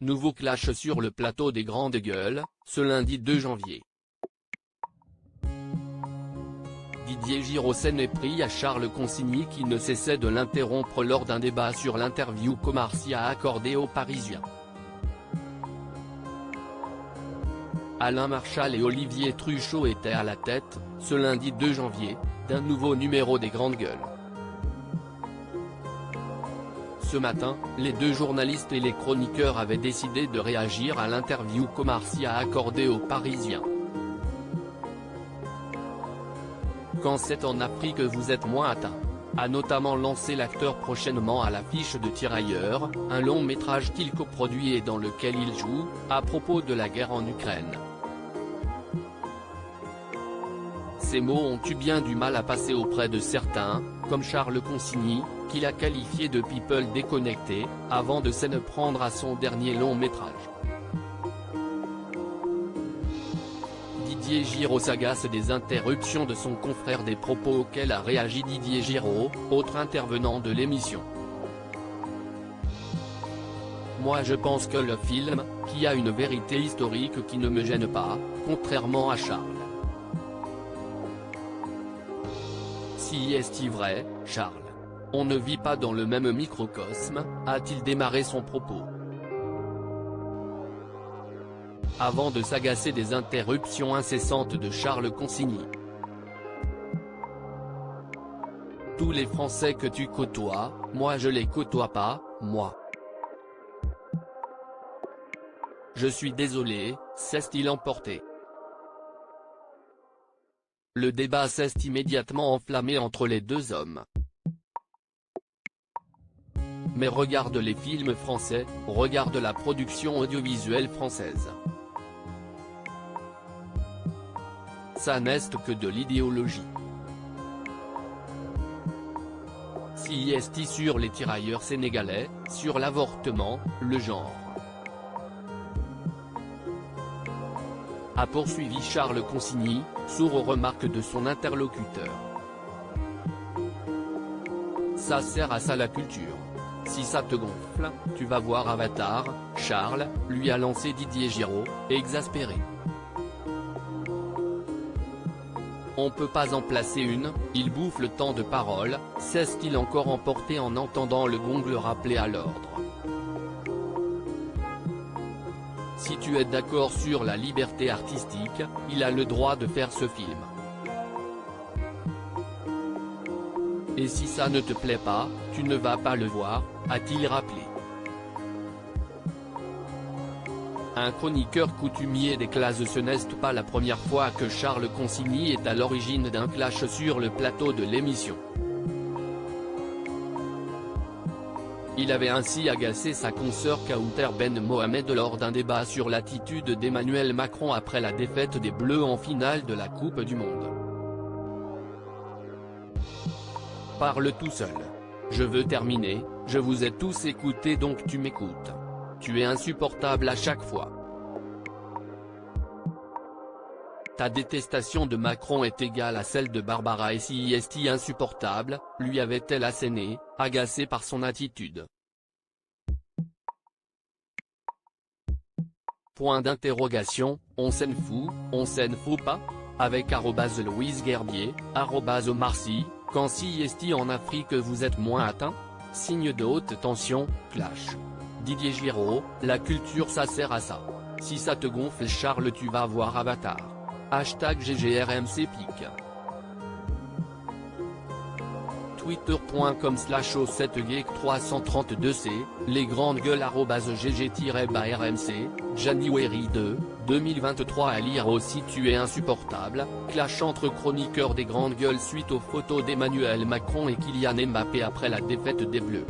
Nouveau clash sur le plateau des Grandes Gueules, ce lundi 2 janvier. Didier Giraud s'en est pris à Charles Consigny qui ne cessait de l'interrompre lors d'un débat sur l'interview qu'Omar Sy a accordée aux Parisiens. Alain Marchal et Olivier Truchot étaient à la tête, ce lundi 2 janvier, d'un nouveau numéro des Grandes Gueules. Ce matin, les deux journalistes et les chroniqueurs avaient décidé de réagir à l'interview qu'Omar Sy a accordée aux Parisiens. Quand c'est en Afrique que vous êtes moins atteint, a notamment lancé l'acteur prochainement à l'affiche de Tirailleurs, un long métrage qu'il coproduit et dans lequel il joue, à propos de la guerre en Ukraine. Ces mots ont eu bien du mal à passer auprès de certains, comme Charles Consigny, qui l'a qualifié de people déconnecté, avant de s'en prendre à son dernier long métrage. Didier Giraud s'agace des interruptions de son confrère, des propos auxquels a réagi Didier Giraud, autre intervenant de l'émission. Moi je pense que le film, qui a une vérité historique qui ne me gêne pas, contrairement à Charles. Si est-il vrai, Charles? On ne vit pas dans le même microcosme, a-t-il démarré son propos. Avant de s'agacer des interruptions incessantes de Charles Consigny. Tous les Français que tu côtoies, moi je les côtoie pas, moi. Je suis désolé, s'est-il emporté. Le débat s'est immédiatement enflammé entre les deux hommes. Mais regarde les films français, regarde la production audiovisuelle française. Ça n'est que de l'idéologie. Si est sur les tirailleurs sénégalais, sur l'avortement, le genre. A poursuivi Charles Consigny, sourd aux remarques de son interlocuteur. Ça sert à ça la culture. Si ça te gonfle, tu vas voir Avatar, Charles, lui a lancé Didier Giraud, exaspéré. On peut pas en placer une, il bouffe le temps de parole, s'est-il encore emporté en entendant le gong le rappeler à l'ordre. Si tu es d'accord sur la liberté artistique, il a le droit de faire ce film. Et si ça ne te plaît pas, tu ne vas pas le voir, a-t-il rappelé. Un chroniqueur coutumier des classes, ce n'est pas la première fois que Charles Consigny est à l'origine d'un clash sur le plateau de l'émission. Il avait ainsi agacé sa consoeur Kauter Ben Mohamed lors d'un débat sur l'attitude d'Emmanuel Macron après la défaite des Bleus en finale de la Coupe du Monde. Parle tout seul. Je veux terminer, je vous ai tous écoutés donc tu m'écoutes. Tu es insupportable à chaque fois. Ta détestation de Macron est égale à celle de Barbara et si est insupportable, lui avait-elle asséné, agacée par son attitude. Point d'interrogation, on s'en fout pas? Avec @Louise Gerbier, @Omar Sy, quand si est en Afrique vous êtes moins atteint? Signe de haute tension, clash. Didier Giraud, la culture ça sert à ça. Si ça te gonfle Charles tu vas voir Avatar. #GGRMCPIC. Twitter.com/O7Geek332C, les grandes gueules @GG-RMC, January 2, 2023 à lire aussi. Tu es insupportable, clash entre chroniqueurs des grandes gueules suite aux photos d'Emmanuel Macron et Kylian Mbappé après la défaite des Bleus.